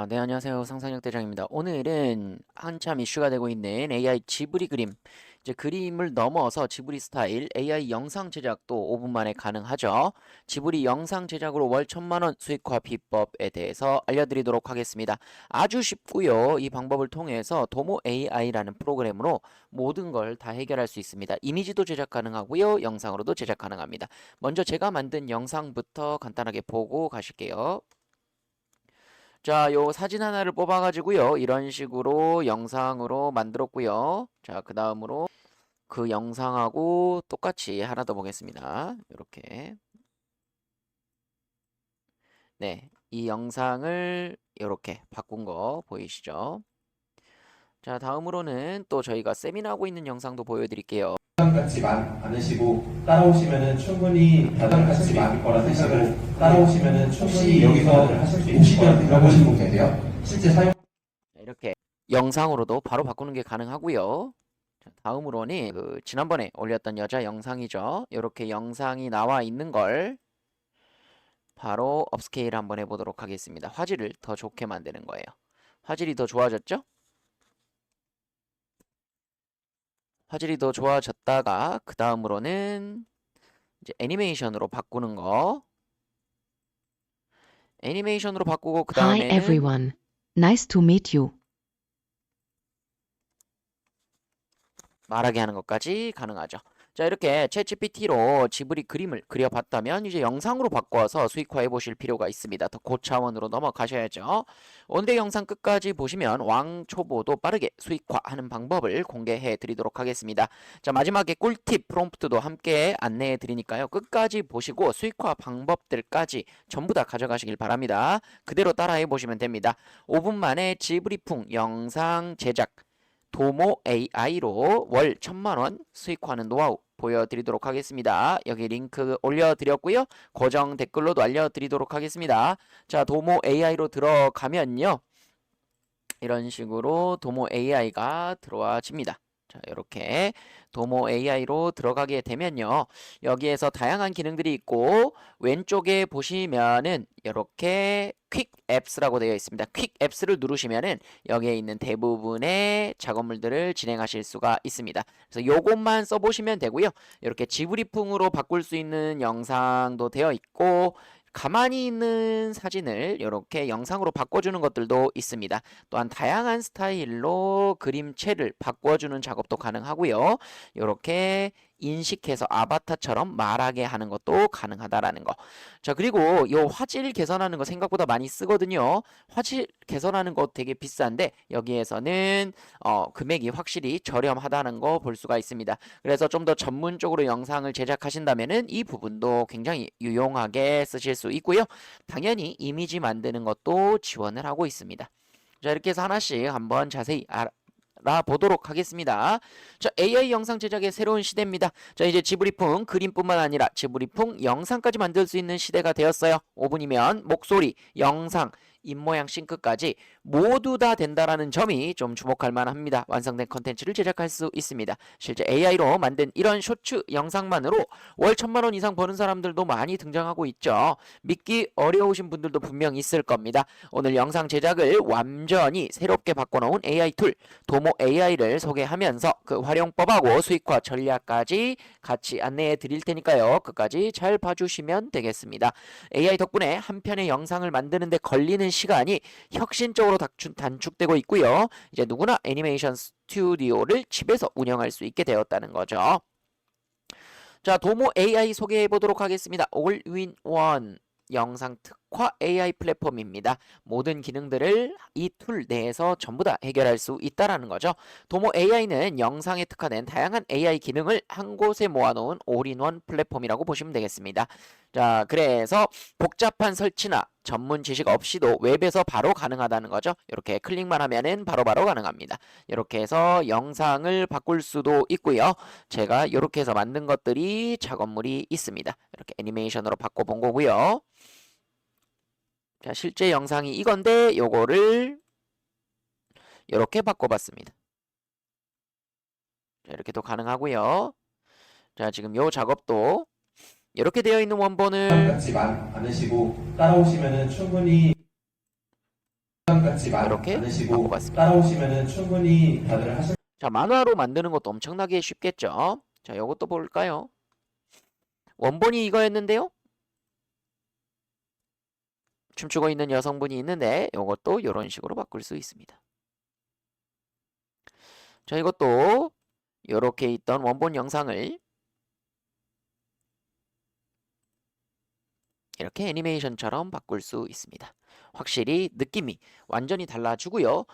네, 안녕하세요. 상상력 대장입니다. 오늘은 한참 이슈가 되고 있는 AI 지브리 그림, 이제 그림을 넘어서 지브리 스타일 AI 영상 제작도 5분 만에 가능하죠. 지브리 영상 제작으로 월 1,000만 원 수익화 비법에 대해서 알려드리도록 하겠습니다. 아주 쉽고요. 이 방법을 통해서 도모 AI라는 프로그램으로 모든 걸 다 해결할 수 있습니다. 이미지도 제작 가능하고요. 영상으로도 제작 가능합니다. 먼저 제가 만든 영상부터 간단하게 보고 가실게요. 자, 요 사진 하나를 뽑아가지고요. 이런 식으로 영상으로 만들었고요. 자, 그 다음으로 그 영상하고 똑같이 하나 더 보겠습니다. 이렇게. 네, 이 영상을 이렇게 바꾼 거 보이시죠? 자, 다음으로는 또 저희가 세미나하고 있는 영상도 보여드릴게요. 같지 않으시고 따라오시면은 충분히 부담 갖지 않을 거라 생각을 따라오시면은 충분히 여기서 하실 수 있을 들어보신 분 계세요? 실제 사용 이렇게 영상으로도 바로 바꾸는 게 가능하고요. 자, 다음으로는 지난번에 올렸던 여자 영상이죠. 이렇게 영상이 나와 있는 걸 바로 업스케일 한번 해보도록 하겠습니다. 화질을 더 좋게 만드는 거예요. 화질이 더 좋아졌죠? 화질이 더 좋아졌다가 그 다음으로는 이제 애니메이션으로 바꾸는 거. 애니메이션으로 바꾸고 그 Hi 다음에는 everyone. Nice to meet you. 말하게 하는 것까지 가능하죠. 자, 이렇게 챗GPT로 지브리 그림을 그려봤다면 이제 영상으로 바꿔서 수익화해 보실 필요가 있습니다. 더 고차원으로 넘어가셔야죠. 오늘의 영상 끝까지 보시면 왕초보도 빠르게 수익화하는 방법을 공개해 드리도록 하겠습니다. 자, 마지막에 꿀팁 프롬프트도 함께 안내해 드리니까요. 끝까지 보시고 수익화 방법들까지 전부 다 가져가시길 바랍니다. 그대로 따라해 보시면 됩니다. 5분 만에 지브리풍 영상 제작 도모 AI로 월 1,000만 원 수익화하는 노하우 보여드리도록 하겠습니다. 여기 링크 올려드렸고요. 고정 댓글로도 알려드리도록 하겠습니다. 자, 도모 AI로 들어가면요. 이런 식으로 도모 AI가 들어와집니다. 자, 이렇게 도모 AI로 들어가게 되면요. 여기에서 다양한 기능들이 있고 왼쪽에 보시면은 이렇게 퀵 앱스라고 되어 있습니다. 퀵 앱스를 누르시면은 여기에 있는 대부분의 작업물들을 진행하실 수가 있습니다. 그래서 요것만 써보시면 되고요. 이렇게 지브리풍으로 바꿀 수 있는 영상도 되어 있고 가만히 있는 사진을 이렇게 영상으로 바꿔주는 것들도 있습니다. 또한 다양한 스타일로 그림체를 바꿔주는 작업도 가능하고요. 이렇게 인식해서 아바타처럼 말하게 하는 것도 가능하다라는 거. 자, 그리고 이 화질 개선하는 거 생각보다 많이 쓰거든요. 화질 개선하는 거 되게 비싼데 여기에서는 금액이 확실히 저렴하다는 거 볼 수가 있습니다. 그래서 좀 더 전문적으로 영상을 제작하신다면은 이 부분도 굉장히 유용하게 쓰실 수 있고요. 당연히 이미지 만드는 것도 지원을 하고 있습니다. 자, 이렇게 해서 하나씩 한번 자세히 알아보도록 하겠습니다. 자, AI 영상 제작의 새로운 시대입니다. 자, 이제 지브리풍 그림뿐만 아니라 지브리풍 영상까지 만들 수 있는 시대가 되었어요. 5분이면 목소리, 영상, 입모양 싱크까지 모두 다 된다라는 점이 좀 주목할 만합니다. 완성된 컨텐츠를 제작할 수 있습니다. 실제 AI로 만든 이런 쇼츠 영상만으로 월 1,000만 원 이상 버는 사람들도 많이 등장하고 있죠. 믿기 어려우신 분들도 분명 있을 겁니다. 오늘 영상 제작을 완전히 새롭게 바꿔놓은 AI 툴 도모 AI를 소개하면서 그 활용법하고 수익화 전략까지 같이 안내해 드릴 테니까요. 끝까지 잘 봐주시면 되겠습니다. AI 덕분에 한 편의 영상을 만드는데 걸리는 시간이 혁신적으로 단축되고 있고요. 이제 누구나 애니메이션 스튜디오를 집에서 운영할 수 있게 되었다는 거죠. 자, 도모 AI 소개해 보도록 하겠습니다. 올윈원 영상 특화 AI 플랫폼입니다. 모든 기능들을 이 툴 내에서 전부 다 해결할 수 있다라는 거죠. 도모 AI는 영상에 특화된 다양한 AI 기능을 한 곳에 모아놓은 올인원 플랫폼이라고 보시면 되겠습니다. 자, 그래서 복잡한 설치나 전문 지식 없이도 웹에서 바로 가능하다는 거죠. 이렇게 클릭만 하면은 바로바로 가능합니다. 이렇게 해서 영상을 바꿀 수도 있고요. 제가 이렇게 해서 만든 것들이 작업물이 있습니다. 이렇게 애니메이션으로 바꿔본 거고요. 자, 실제 영상이 이건데 요거를 이렇게 바꿔봤습니다. 자, 이렇게도 가능하고요. 자, 지금 요 작업도 이렇게 되어 있는 원본을 갖지 않으시고 따라오시면은 충분히 갖지 이렇게 않으시고 바꿔봤습니다. 따라오시면은 충분히 다들 하실. 자, 만화로 만드는 것도 엄청나게 쉽겠죠. 자, 요것도 볼까요? 원본이 이거였는데요. 춤추고 있는 여성분이 있는데 요것도 이런 식으로 바꿀 수 있습니다. 자, 이것도 이렇게 있던 원본 영상을 이렇게 애니메이션처럼 바꿀 수 있습니다. 확실히 느낌이 완전히 달라지고요.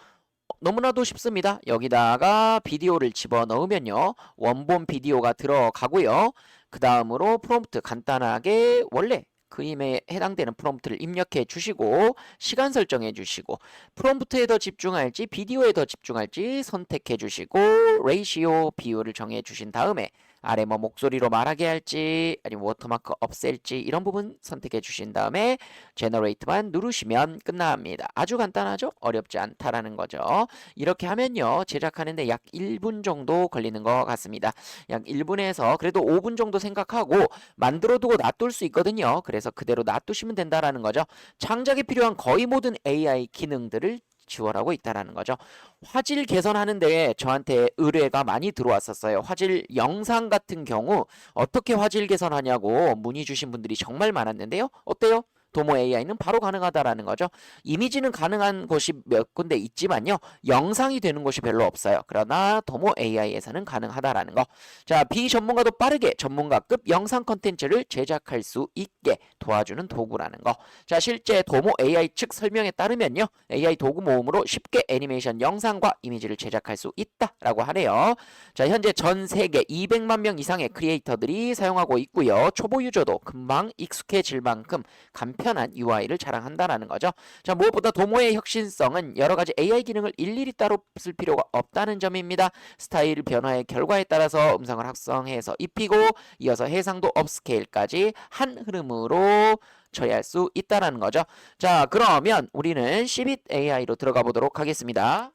너무나도 쉽습니다. 여기다가 비디오를 집어넣으면요. 원본 비디오가 들어가고요. 그 다음으로 프롬프트 간단하게 원래 그림에 해당되는 프롬프트를 입력해 주시고 시간 설정해 주시고 프롬프트에 더 집중할지 비디오에 더 집중할지 선택해 주시고 레이시오 비율을 정해 주신 다음에 아래 뭐 목소리로 말하게 할지 아니면 워터마크 없앨지 이런 부분 선택해 주신 다음에 제너레이트만 누르시면 끝납니다. 아주 간단하죠? 어렵지 않다라는 거죠. 이렇게 하면요. 제작하는데 약 1분 정도 걸리는 것 같습니다. 약 1분에서 그래도 5분 정도 생각하고 만들어두고 놔둘 수 있거든요. 그래서 그대로 놔두시면 된다라는 거죠. 창작에 필요한 거의 모든 AI 기능들을 지원하고 있다라는 거죠. 화질 개선하는데 저한테 의뢰가 많이 들어왔었어요. 화질 영상 같은 경우 어떻게 화질 개선하냐고 문의 주신 분들이 정말 많았는데요. 어때요? 도모 AI는 바로 가능하다라는 거죠. 이미지는 가능한 곳이 몇 군데 있지만요. 영상이 되는 곳이 별로 없어요. 그러나 도모 AI에서는 가능하다라는 거. 자, 비전문가도 빠르게 전문가급 영상 컨텐츠를 제작할 수 있게 도와주는 도구라는 거. 자, 실제 도모 AI 측 설명에 따르면요. AI 도구 모음으로 쉽게 애니메이션 영상과 이미지를 제작할 수 있다라고 하네요. 자, 현재 전 세계 200만 명 이상의 크리에이터들이 사용하고 있고요. 초보 유저도 금방 익숙해질 만큼 간편한 UI를 자랑한다라는 거죠. 자, 무엇보다 도모의 혁신성은 여러 가지 AI 기능을 일일이 따로 쓸 필요가 없다는 점입니다. 스타일 변화의 결과에 따라서 음성을 합성해서 입히고 이어서 해상도 업스케일까지 한 흐름으로 처리할 수 있다는 거죠. 자, 그러면 우리는 Cbit AI로 들어가 보도록 하겠습니다.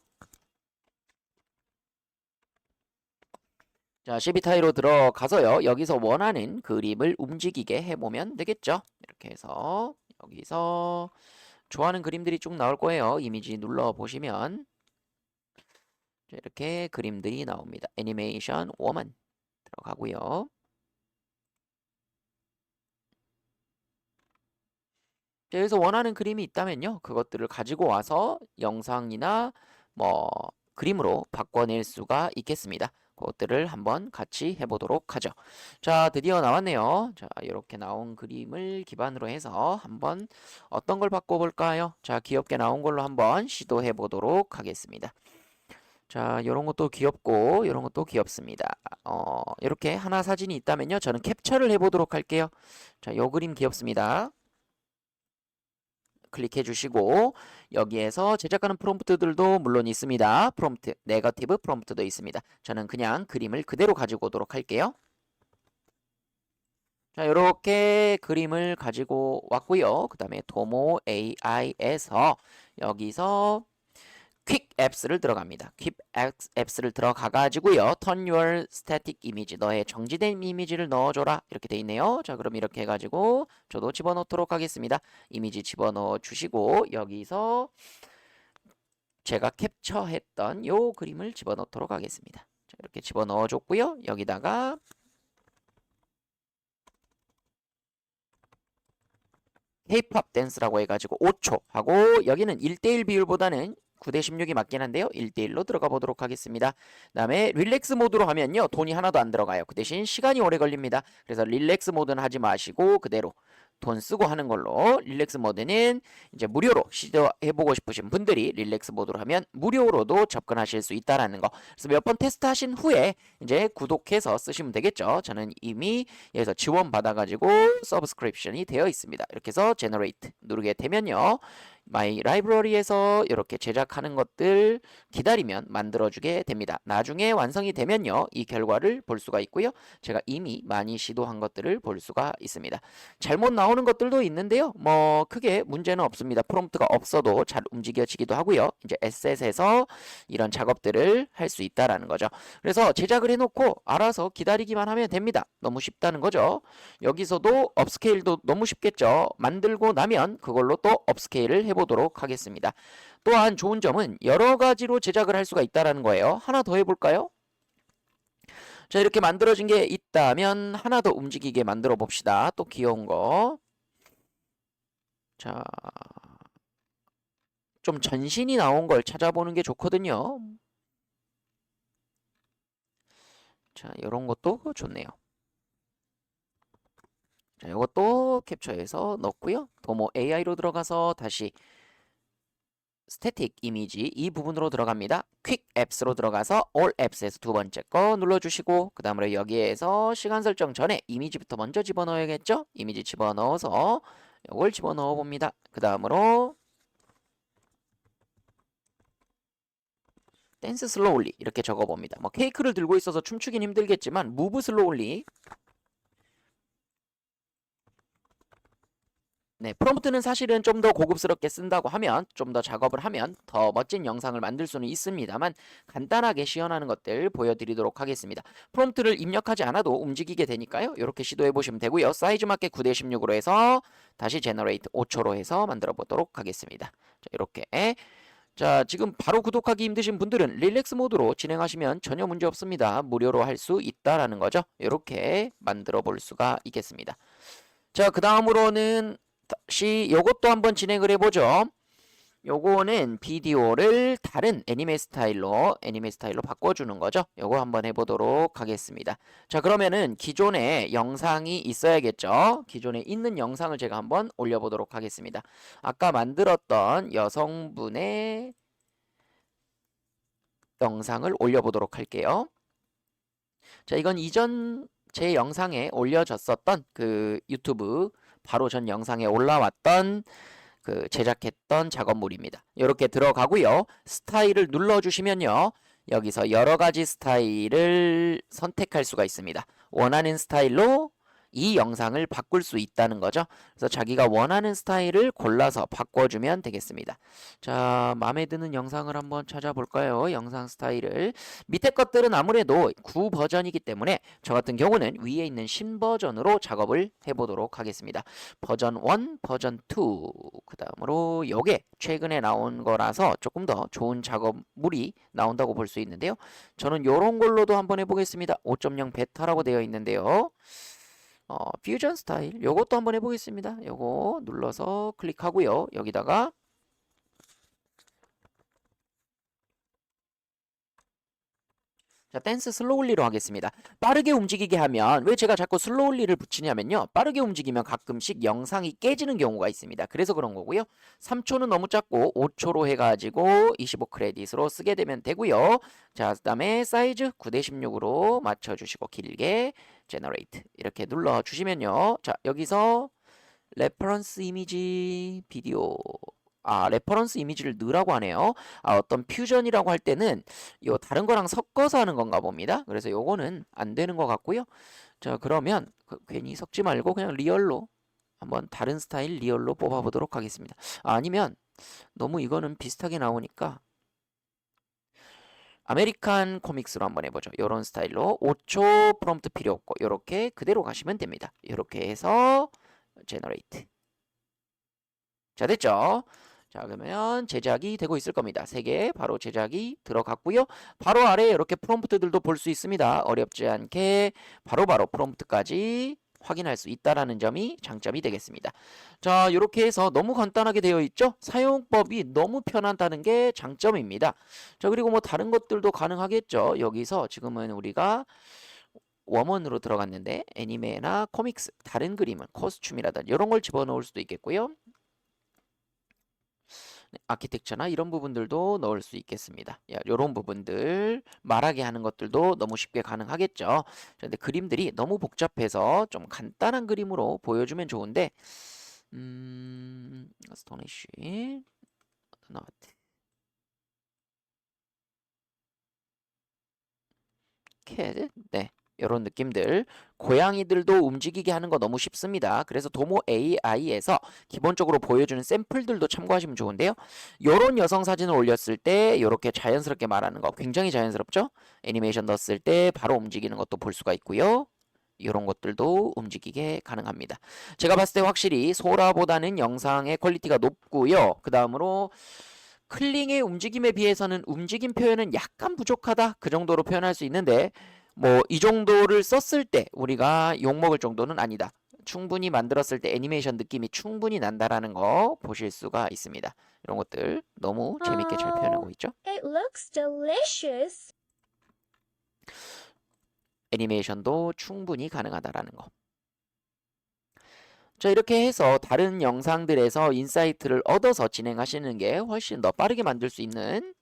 자, Cbit AI로 들어가서요. 여기서 원하는 그림을 움직이게 해보면 되겠죠. 이렇게 해서 여기서 좋아하는 그림들이 쭉 나올 거예요. 이미지 눌러보시면 이렇게 그림들이 나옵니다. 애니메이션 워먼 들어가고요. 여기서 원하는 그림이 있다면요. 그것들을 가지고 와서 영상이나 뭐 그림으로 바꿔낼 수가 있겠습니다. 그것들을 한번 같이 해보도록 하죠. 자, 드디어 나왔네요. 자, 이렇게 나온 그림을 기반으로 해서 한번 어떤 걸 바꿔볼까요? 자, 귀엽게 나온 걸로 한번 시도해 보도록 하겠습니다. 자, 이런 것도 귀엽고 이런 것도 귀엽습니다. 이렇게 하나 사진이 있다면요. 저는 캡처를 해보도록 할게요. 자, 요 그림 귀엽습니다. 클릭해 주시고 여기에서 제작하는 프롬프트들도 물론 있습니다. 프롬프트, 네거티브 프롬프트도 있습니다. 저는 그냥 그림을 그대로 가지고 오도록 할게요. 자, 이렇게 그림을 가지고 왔고요. 그 다음에 도모 AI에서 여기서 퀵 앱스를 들어갑니다. 퀵 앱스를 들어가 가지고요. Turn your static image. 너의 정지된 이미지를 넣어줘라. 이렇게 돼 있네요. 자, 그럼 이렇게 해가지고 저도 집어넣도록 하겠습니다. 이미지 집어넣어 주시고 여기서 제가 캡처했던 요 그림을 집어넣도록 하겠습니다. 자, 이렇게 집어넣어 줬고요. 여기다가 K-pop 댄스라고 해가지고 5초 하고 여기는 1대1 비율보다는 9대16이 맞긴 한데요. 1대1로 들어가 보도록 하겠습니다. 그 다음에 릴렉스 모드로 하면요. 돈이 하나도 안 들어가요. 그 대신 시간이 오래 걸립니다. 그래서 릴렉스 모드는 하지 마시고 그대로 돈 쓰고 하는 걸로 릴렉스 모드는 이제 무료로 시도해보고 싶으신 분들이 릴렉스 모드로 하면 무료로도 접근하실 수 있다라는 거. 그래서 몇 번 테스트 하신 후에 이제 구독해서 쓰시면 되겠죠. 저는 이미 여기서 지원 받아가지고 서브스크립션이 되어 있습니다. 이렇게 해서 제너레이트 누르게 되면요. 마이 라이브러리에서 이렇게 제작하는 것들 기다리면 만들어주게 됩니다. 나중에 완성이 되면요. 이 결과를 볼 수가 있고요. 제가 이미 많이 시도한 것들을 볼 수가 있습니다. 잘못 나오는 것들도 있는데요. 뭐 크게 문제는 없습니다. 프롬프트가 없어도 잘 움직여지기도 하고요. 이제 에셋에서 이런 작업들을 할 수 있다라는 거죠. 그래서 제작을 해놓고 알아서 기다리기만 하면 됩니다. 너무 쉽다는 거죠. 여기서도 업스케일도 너무 쉽겠죠. 만들고 나면 그걸로 또 업스케일을 해보도록 하겠습니다. 또한 좋은 점은 여러 가지로 제작을 할 수가 있다라는 거예요. 하나 더 해볼까요? 자, 이렇게 만들어진 게 있다면 하나 더 움직이게 만들어 봅시다. 또 귀여운 거. 자, 좀 전신이 나온 걸 찾아보는 게 좋거든요. 자, 이런 것도 좋네요. 자, 이것도 캡처해서 넣고요. 도모 AI로 들어가서 다시 스태틱 이미지 이 부분으로 들어갑니다. 퀵 앱스로 들어가서 All 앱스에서 두 번째 거 눌러주시고 그 다음으로 여기에서 시간 설정 전에 이미지부터 먼저 집어넣어야겠죠? 이미지 집어넣어서 이걸 집어넣어 봅니다. 그 다음으로 댄스 슬로울리 이렇게 적어봅니다. 뭐 케이크를 들고 있어서 춤추긴 힘들겠지만 무브 슬로울리. 네, 프롬프트는 사실은 좀 더 고급스럽게 쓴다고 하면 좀 더 작업을 하면 더 멋진 영상을 만들 수는 있습니다만 간단하게 시연하는 것들 보여드리도록 하겠습니다. 프롬프트를 입력하지 않아도 움직이게 되니까요. 이렇게 시도해 보시면 되고요. 사이즈 맞게 9:16으로 해서 다시 제너레이트 5초로 해서 만들어 보도록 하겠습니다. 자, 이렇게. 자, 지금 바로 구독하기 힘드신 분들은 릴렉스 모드로 진행하시면 전혀 문제 없습니다. 무료로 할 수 있다라는 거죠. 이렇게 만들어 볼 수가 있겠습니다. 자, 그 다음으로는 다시 요것도 한번 진행을 해보죠. 요거는 비디오를 다른 애니메 스타일로 바꿔주는 거죠. 요거 한번 해보도록 하겠습니다. 자, 그러면은 기존에 영상이 있어야겠죠. 기존에 있는 영상을 제가 한번 올려보도록 하겠습니다. 아까 만들었던 여성분의 영상을 올려보도록 할게요. 자, 이건 이전 제 영상에 올려졌었던 그 유튜브 바로 전 영상에 올라왔던 그 제작했던 작업물입니다. 이렇게 들어가고요. 스타일을 눌러주시면요. 여기서 여러 가지 스타일을 선택할 수가 있습니다. 원하는 스타일로 이 영상을 바꿀 수 있다는 거죠. 그래서 자기가 원하는 스타일을 골라서 바꿔주면 되겠습니다. 자, 마음에 드는 영상을 한번 찾아볼까요? 영상 스타일을. 밑에 것들은 아무래도 9 버전이기 때문에 저 같은 경우는 위에 있는 신버전으로 작업을 해보도록 하겠습니다. 버전 1, 버전 2, 그 다음으로 요게 최근에 나온 거라서 조금 더 좋은 작업물이 나온다고 볼 수 있는데요. 저는 요런 걸로도 한번 해보겠습니다. 5.0 베타라고 되어 있는데요. 퓨전 스타일 요것도 한번 해보겠습니다. 요거 눌러서 클릭하고요. 여기다가 자, 댄스 슬로울리로 하겠습니다. 빠르게 움직이게 하면 왜 제가 자꾸 슬로울리를 붙이냐면요. 빠르게 움직이면 가끔씩 영상이 깨지는 경우가 있습니다. 그래서 그런 거고요. 3초는 너무 작고 5초로 해가지고 25 크레딧으로 쓰게 되면 되고요. 자, 그 다음에 사이즈 9:16으로 맞춰주시고 길게 제너레이트 이렇게 눌러주시면요. 자, 여기서 레퍼런스 이미지 비디오 레퍼런스 이미지를 넣으라고 하네요. 어떤 퓨전이라고 할 때는 요 다른 거랑 섞어서 하는 건가 봅니다. 그래서 요거는 안 되는 것 같고요. 자, 그러면 괜히 섞지 말고 그냥 리얼로 한번 다른 스타일 리얼로 뽑아보도록 하겠습니다. 아니면 너무 이거는 비슷하게 나오니까 아메리칸 코믹스로 한번 해보죠. 요런 스타일로 5초 프롬프트 필요 없고 요렇게 그대로 가시면 됩니다. 요렇게 해서 제너레이트. 자, 됐죠? 자, 그러면 제작이 되고 있을 겁니다. 3개 바로 제작이 들어갔고요. 바로 아래에 이렇게 프롬프트들도 볼 수 있습니다. 어렵지 않게 바로바로 프롬프트까지 확인할 수 있다라는 점이 장점이 되겠습니다. 자, 이렇게 해서 너무 간단하게 되어 있죠? 사용법이 너무 편하다는 게 장점입니다. 자, 그리고 뭐 다른 것들도 가능하겠죠? 여기서 지금은 우리가 웜원으로 들어갔는데 애니메나 코믹스, 다른 그림은 코스튬이라든지 이런 걸 집어넣을 수도 있겠고요. 아키텍처나 이런 부분들도 넣을 수 있겠습니다. 이런 부분들 말하게 하는 것들도 너무 쉽게 가능하겠죠. 그런데 그림들이 너무 복잡해서 좀 간단한 그림으로 보여주면 좋은데 스토니쉬 나트 캐드 네. 이런 느낌들 고양이들도 움직이게 하는 거 너무 쉽습니다. 그래서 도모 AI에서 기본적으로 보여주는 샘플들도 참고하시면 좋은데요. 이런 여성 사진을 올렸을 때 이렇게 자연스럽게 말하는 거 굉장히 자연스럽죠? 애니메이션 넣었을 때 바로 움직이는 것도 볼 수가 있고요. 이런 것들도 움직이게 가능합니다. 제가 봤을 때 확실히 소라보다는 영상의 퀄리티가 높고요. 그 다음으로 클링의 움직임에 비해서는 움직임 표현은 약간 부족하다 그 정도로 표현할 수 있는데 뭐 이 정도를 썼을 때 우리가 욕먹을 정도는 아니다. 충분히 만들었을 때 애니메이션 느낌이 충분히 난다라는 거 보실 수가 있습니다. 이런 것들 너무 재밌게 잘 표현하고 있죠. It looks delicious. 애니메이션도 충분히 가능하다라는 거. 자, 이렇게 해서 다른 영상들에서 인사이트를 얻어서 진행하시는 게 훨씬 더 빠르게 만들 수 있는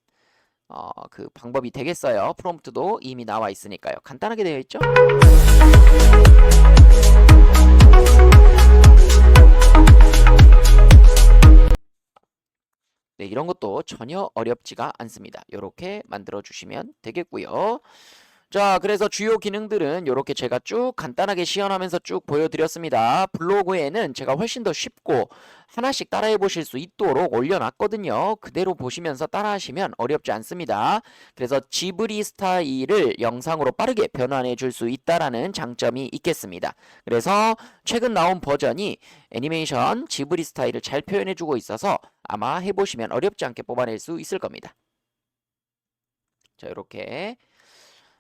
그 방법이 되겠어요. 프롬프트도 이미 나와 있으니까요. 간단하게 되어 있죠? 네, 이런 것도 전혀 어렵지가 않습니다. 이렇게 만들어 주시면 되겠고요. 자, 그래서 주요 기능들은 이렇게 제가 쭉 간단하게 시연하면서 쭉 보여드렸습니다. 블로그에는 제가 훨씬 더 쉽고 하나씩 따라해 보실 수 있도록 올려놨거든요. 그대로 보시면서 따라하시면 어렵지 않습니다. 그래서 지브리 스타일을 영상으로 빠르게 변환해 줄 수 있다라는 장점이 있겠습니다. 그래서 최근 나온 버전이 애니메이션 지브리 스타일을 잘 표현해 주고 있어서 아마 해보시면 어렵지 않게 뽑아낼 수 있을 겁니다. 자, 이렇게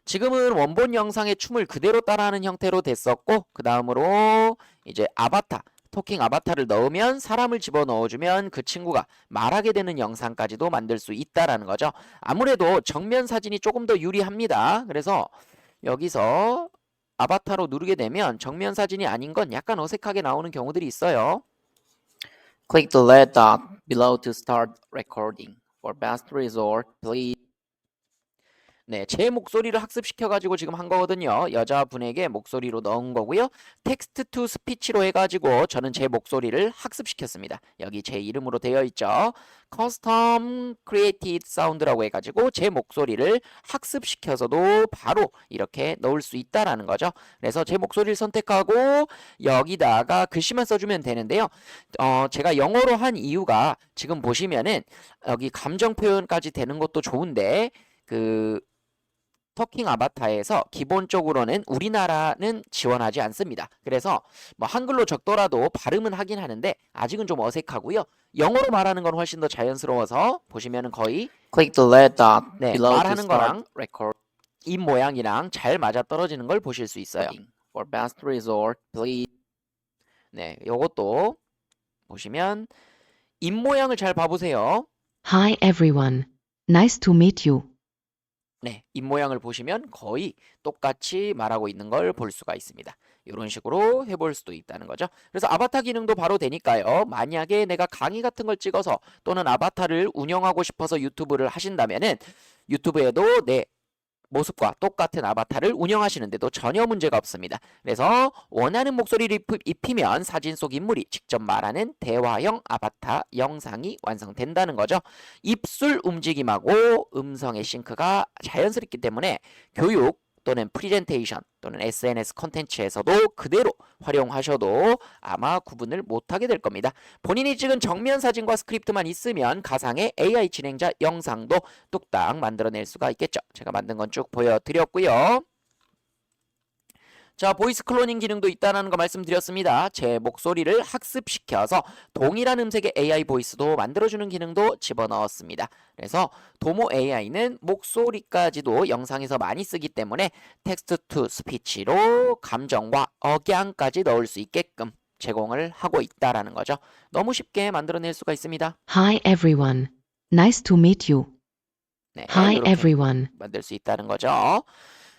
지금은 원본 영상의 춤을 그대로 따라하는 형태로 됐었고 그 다음으로 이제 아바타, 토킹 아바타를 넣으면 사람을 집어넣어주면 그 친구가 말하게 되는 영상까지도 만들 수 있다라는 거죠. 아무래도 정면 사진이 조금 더 유리합니다. 그래서 여기서 아바타로 누르게 되면 정면 사진이 아닌 건 약간 어색하게 나오는 경우들이 있어요. Click the red dot below to start recording. For best result, please. 네, 제 목소리를 학습시켜가지고 지금 한 거거든요. 여자분에게 목소리로 넣은 거고요. 텍스트 투 스피치로 해가지고 저는 제 목소리를 학습시켰습니다. 여기 제 이름으로 되어 있죠. 커스텀 크리에이티드 사운드라고 해가지고 제 목소리를 학습시켜서도 바로 이렇게 넣을 수 있다라는 거죠. 그래서 제 목소리를 선택하고 여기다가 글씨만 써주면 되는데요. 제가 영어로 한 이유가 지금 보시면은 여기 감정 표현까지 되는 것도 좋은데 그 터킹 아바타에서 기본적으로는 우리나라는 지원하지 않습니다. 그래서 뭐 한글로 적더라도 발음은 하긴 하는데 아직은 좀 어색하고요. 영어로 말하는 건 훨씬 더 자연스러워서 보시면은 거의 Click the red dot 네, 말하는 거랑 입 모양이랑 잘 맞아 떨어지는 걸 보실 수 있어요. For best result, please. 네, 요것도 보시면 입 모양을 잘 봐보세요. Hi everyone. Nice to meet you. 네, 입 모양을 보시면 거의 똑같이 말하고 있는 걸 볼 수가 있습니다. 이런 식으로 해볼 수도 있다는 거죠. 그래서 아바타 기능도 바로 되니까요. 만약에 내가 강의 같은 걸 찍어서 또는 아바타를 운영하고 싶어서 유튜브를 하신다면은 유튜브에도 내 모습과 똑같은 아바타를 운영하시는데도 전혀 문제가 없습니다. 그래서 원하는 목소리를 입히면 사진 속 인물이 직접 말하는 대화형 아바타 영상이 완성된다는 거죠. 입술 움직임하고 음성의 싱크가 자연스럽기 때문에 교육 또는 프리젠테이션 또는 SNS 콘텐츠에서도 그대로 활용하셔도 아마 구분을 못하게 될 겁니다. 본인이 찍은 정면 사진과 스크립트만 있으면 가상의 AI 진행자 영상도 뚝딱 만들어낼 수가 있겠죠. 제가 만든 건 쭉 보여드렸고요. 자, 보이스 클로닝 기능도 있다는 거 말씀드렸습니다. 제 목소리를 학습시켜서 동일한 음색의 AI 보이스도 만들어주는 기능도 집어넣었습니다. 그래서 도모 AI는 목소리까지도 영상에서 많이 쓰기 때문에 텍스트 투 스피치로 감정과 억양까지 넣을 수 있게끔 제공을 하고 있다라는 거죠. 너무 쉽게 만들어낼 수가 있습니다. Hi everyone. Nice to meet you. 네, Hi 이렇게 everyone. 만들 수 있다는 거죠.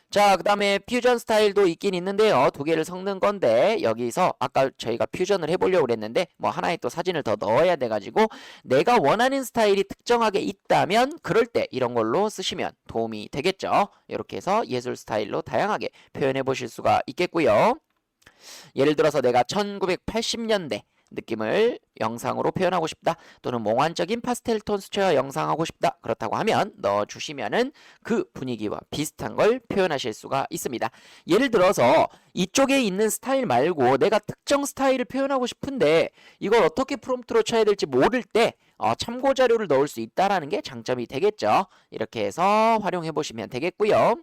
자, 그 다음에 퓨전 스타일도 있긴 있는데요. 두 개를 섞는 건데 여기서 아까 저희가 퓨전을 해보려고 그랬는데 뭐 하나의 또 사진을 더 넣어야 돼가지고 내가 원하는 스타일이 특정하게 있다면 그럴 때 이런 걸로 쓰시면 도움이 되겠죠. 이렇게 해서 예술 스타일로 다양하게 표현해 보실 수가 있겠고요. 예를 들어서 내가 1980년대 느낌을 영상으로 표현하고 싶다 또는 몽환적인 파스텔 톤 수채화 영상하고 싶다 그렇다고 하면 넣어주시면은 그 분위기와 비슷한 걸 표현하실 수가 있습니다. 예를 들어서 이쪽에 있는 스타일 말고 내가 특정 스타일을 표현하고 싶은데 이걸 어떻게 프롬프트로 쳐야 될지 모를 때 참고 자료를 넣을 수 있다라는 게 장점이 되겠죠. 이렇게 해서 활용해 보시면 되겠고요.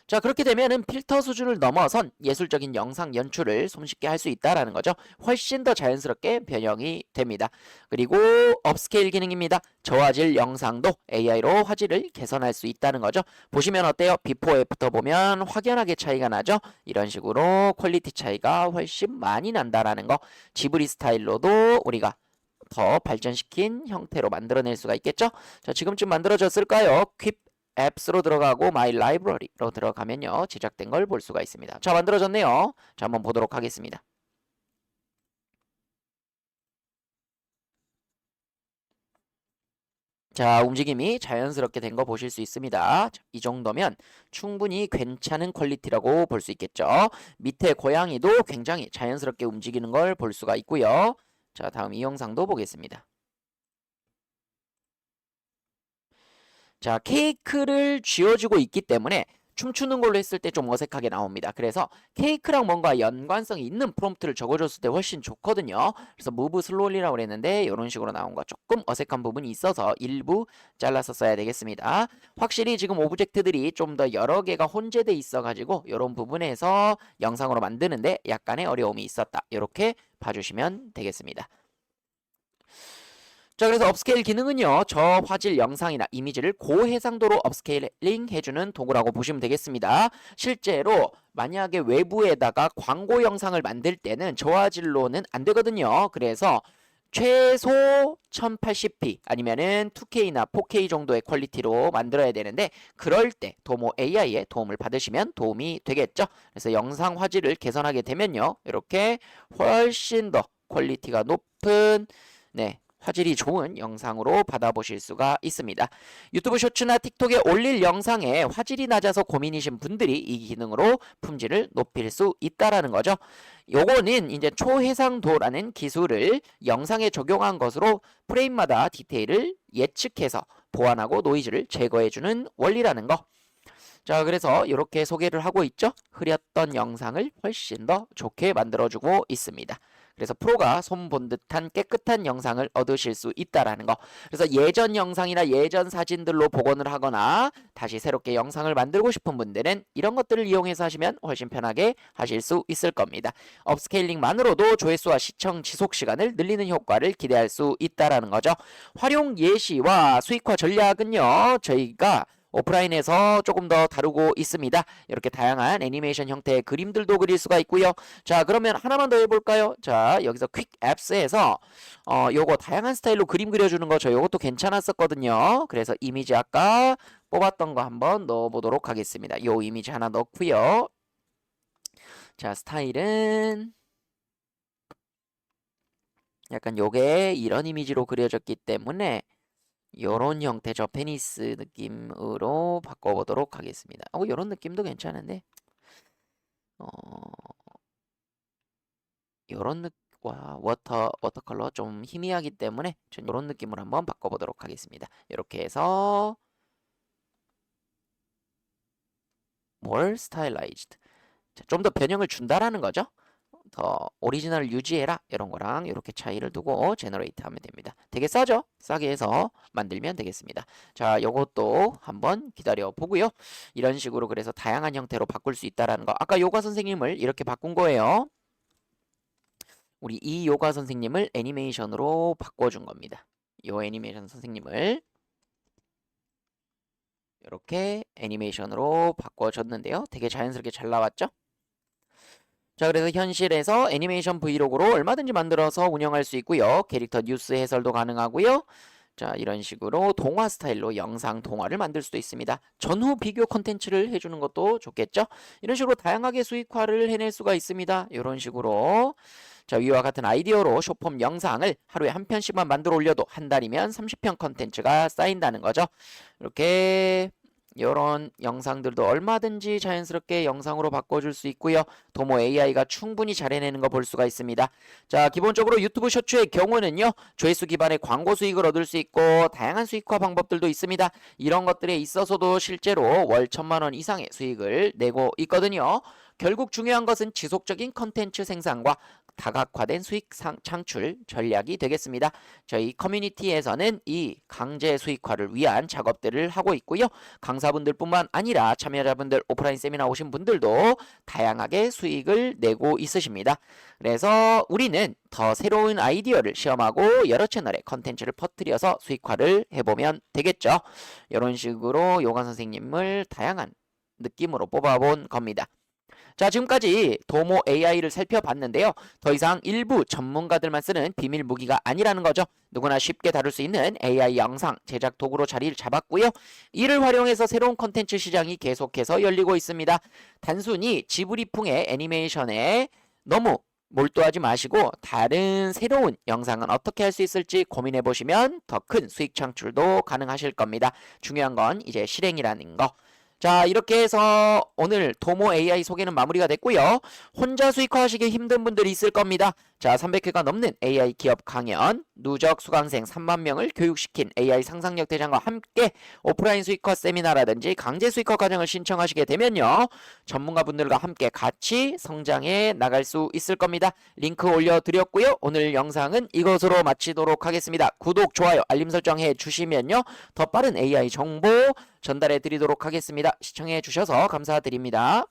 자, 그렇게 되면은 필터 수준을 넘어선 예술적인 영상 연출을 손쉽게 할 수 있다라는 거죠. 훨씬 더 자연스럽게 변형이 됩니다. 그리고 업스케일 기능입니다. 저화질 영상도 AI로 화질을 개선할 수 있다는 거죠. 보시면 어때요? 비포 애프터 보면 확연하게 차이가 나죠? 이런 식으로 퀄리티 차이가 훨씬 많이 난다라는 거. 지브리 스타일로도 우리가 더 발전시킨 형태로 만들어낼 수가 있겠죠? 자, 지금쯤 만들어졌을까요? 퀵 앱스로 들어가고 My Library로 들어가면요. 제작된 걸 볼 수가 있습니다. 자, 만들어졌네요. 자, 한번 보도록 하겠습니다. 자, 움직임이 자연스럽게 된 거 보실 수 있습니다. 자, 이 정도면 충분히 괜찮은 퀄리티라고 볼 수 있겠죠. 밑에 고양이도 굉장히 자연스럽게 움직이는 걸 볼 수가 있고요. 자, 다음 이 영상도 보겠습니다. 자, 케이크를 쥐어주고 있기 때문에 춤추는 걸로 했을 때 좀 어색하게 나옵니다. 그래서 케이크랑 뭔가 연관성이 있는 프롬프트를 적어줬을 때 훨씬 좋거든요. 그래서 move slowly라고 그랬는데 이런 식으로 나온 거 조금 어색한 부분이 있어서 일부 잘라서 써야 되겠습니다. 확실히 지금 오브젝트들이 좀 더 여러 개가 혼재돼 있어가지고 이런 부분에서 영상으로 만드는데 약간의 어려움이 있었다. 이렇게 봐주시면 되겠습니다. 자, 그래서 업스케일 기능은요, 저화질 영상이나 이미지를 고해상도로 업스케일링 해주는 도구라고 보시면 되겠습니다. 실제로 만약에 외부에다가 광고 영상을 만들 때는 저화질로는 안 되거든요. 그래서 최소 1080p 아니면은 2K나 4K 정도의 퀄리티로 만들어야 되는데 그럴 때 도모 AI의 도움을 받으시면 도움이 되겠죠. 그래서 영상 화질을 개선하게 되면요, 이렇게 훨씬 더 퀄리티가 높은 화질이 좋은 영상으로 받아보실 수가 있습니다. 유튜브 쇼츠나 틱톡에 올릴 영상에 화질이 낮아서 고민이신 분들이 이 기능으로 품질을 높일 수 있다라는 거죠. 요거는 이제 초해상도라는 기술을 영상에 적용한 것으로 프레임마다 디테일을 예측해서 보완하고 노이즈를 제거해주는 원리라는 거. 자, 그래서 이렇게 소개를 하고 있죠. 흐렸던 영상을 훨씬 더 좋게 만들어주고 있습니다. 그래서 프로가 손본 듯한 깨끗한 영상을 얻으실 수 있다라는 거. 그래서 예전 영상이나 예전 사진들로 복원을 하거나 다시 새롭게 영상을 만들고 싶은 분들은 이런 것들을 이용해서 하시면 훨씬 편하게 하실 수 있을 겁니다. 업스케일링만으로도 조회수와 시청 지속 시간을 늘리는 효과를 기대할 수 있다라는 거죠. 활용 예시와 수익화 전략은요, 저희가 오프라인에서 조금 더 다루고 있습니다. 이렇게 다양한 애니메이션 형태의 그림들도 그릴 수가 있고요. 자, 그러면 하나만 더 해볼까요? 자, 여기서 퀵 앱스에서 요거 다양한 스타일로 그림 그려주는 거 저 요것도 괜찮았었거든요. 그래서 이미지 아까 뽑았던 거 한번 넣어보도록 하겠습니다. 요 이미지 하나 넣고요. 자, 스타일은 약간 요게 이런 이미지로 그려졌기 때문에 요런 형태죠. 페니스 느낌으로 바꿔보도록 하겠습니다. 요런 느낌도 괜찮은데 요런 워터컬러 좀 희미하기 때문에 전 요런 느낌으로 한번 바꿔보도록 하겠습니다. 이렇게 해서 more stylized, 좀 더 변형을 준다라는 거죠. 더 오리지널을 유지해라 이런 거랑 이렇게 차이를 두고 제너레이트 하면 됩니다. 되게 싸죠? 싸게 해서 만들면 되겠습니다. 자, 요것도 한번 기다려 보고요. 이런 식으로 그래서 다양한 형태로 바꿀 수 있다라는 거. 아까 요가 선생님을 이렇게 바꾼 거예요. 우리 이 요가 선생님을 애니메이션으로 바꿔준 겁니다. 요 애니메이션 선생님을 이렇게 애니메이션으로 바꿔줬는데요. 되게 자연스럽게 잘 나왔죠? 자, 그래서 현실에서 애니메이션 브이로그로 얼마든지 만들어서 운영할 수 있고요. 캐릭터 뉴스 해설도 가능하고요. 자, 이런 식으로 동화 스타일로 영상 동화를 만들 수도 있습니다. 전후 비교 콘텐츠를 해주는 것도 좋겠죠. 이런 식으로 다양하게 수익화를 해낼 수가 있습니다. 이런 식으로 자, 위와 같은 아이디어로 숏폼 영상을 하루에 한 편씩만 만들어 올려도 한 달이면 30편 콘텐츠가 쌓인다는 거죠. 이렇게 이런 영상들도 얼마든지 자연스럽게 영상으로 바꿔줄 수 있고요. 도모 AI가 충분히 잘 해내는 거 볼 수가 있습니다. 자, 기본적으로 유튜브 쇼츠의 경우는요, 조회수 기반의 광고 수익을 얻을 수 있고 다양한 수익화 방법들도 있습니다. 이런 것들에 있어서도 실제로 월 1,000만 원 이상의 수익을 내고 있거든요. 결국 중요한 것은 지속적인 컨텐츠 생산과 다각화된 수익 창출 전략이 되겠습니다. 저희 커뮤니티에서는 이 강제 수익화를 위한 작업들을 하고 있고요. 강사분들뿐만 아니라 참여자분들, 오프라인 세미나 오신 분들도 다양하게 수익을 내고 있으십니다. 그래서 우리는 더 새로운 아이디어를 시험하고 여러 채널에 컨텐츠를 퍼뜨려서 수익화를 해보면 되겠죠. 이런 식으로 요강 선생님을 다양한 느낌으로 뽑아본 겁니다. 자, 지금까지 도모 AI를 살펴봤는데요. 더 이상 일부 전문가들만 쓰는 비밀 무기가 아니라는 거죠. 누구나 쉽게 다룰 수 있는 AI 영상 제작 도구로 자리를 잡았고요. 이를 활용해서 새로운 컨텐츠 시장이 계속해서 열리고 있습니다. 단순히 지브리풍의 애니메이션에 너무 몰두하지 마시고 다른 새로운 영상은 어떻게 할 수 있을지 고민해 보시면 더 큰 수익 창출도 가능하실 겁니다. 중요한 건 이제 실행이라는 거. 자, 이렇게 해서 오늘 도모 AI 소개는 마무리가 됐고요. 혼자 수익화하시기 힘든 분들이 있을 겁니다. 자, 300회가 넘는 AI 기업 강연, 누적 수강생 3만 명을 교육시킨 AI 상상력 대장과 함께 오프라인 수익화 세미나라든지 강제 수익화 과정을 신청하시게 되면요. 전문가분들과 함께 같이 성장해 나갈 수 있을 겁니다. 링크 올려드렸고요. 오늘 영상은 이것으로 마치도록 하겠습니다. 구독, 좋아요, 알림 설정 해주시면요. 더 빠른 AI 정보 전달해 드리도록 하겠습니다. 시청해 주셔서 감사드립니다.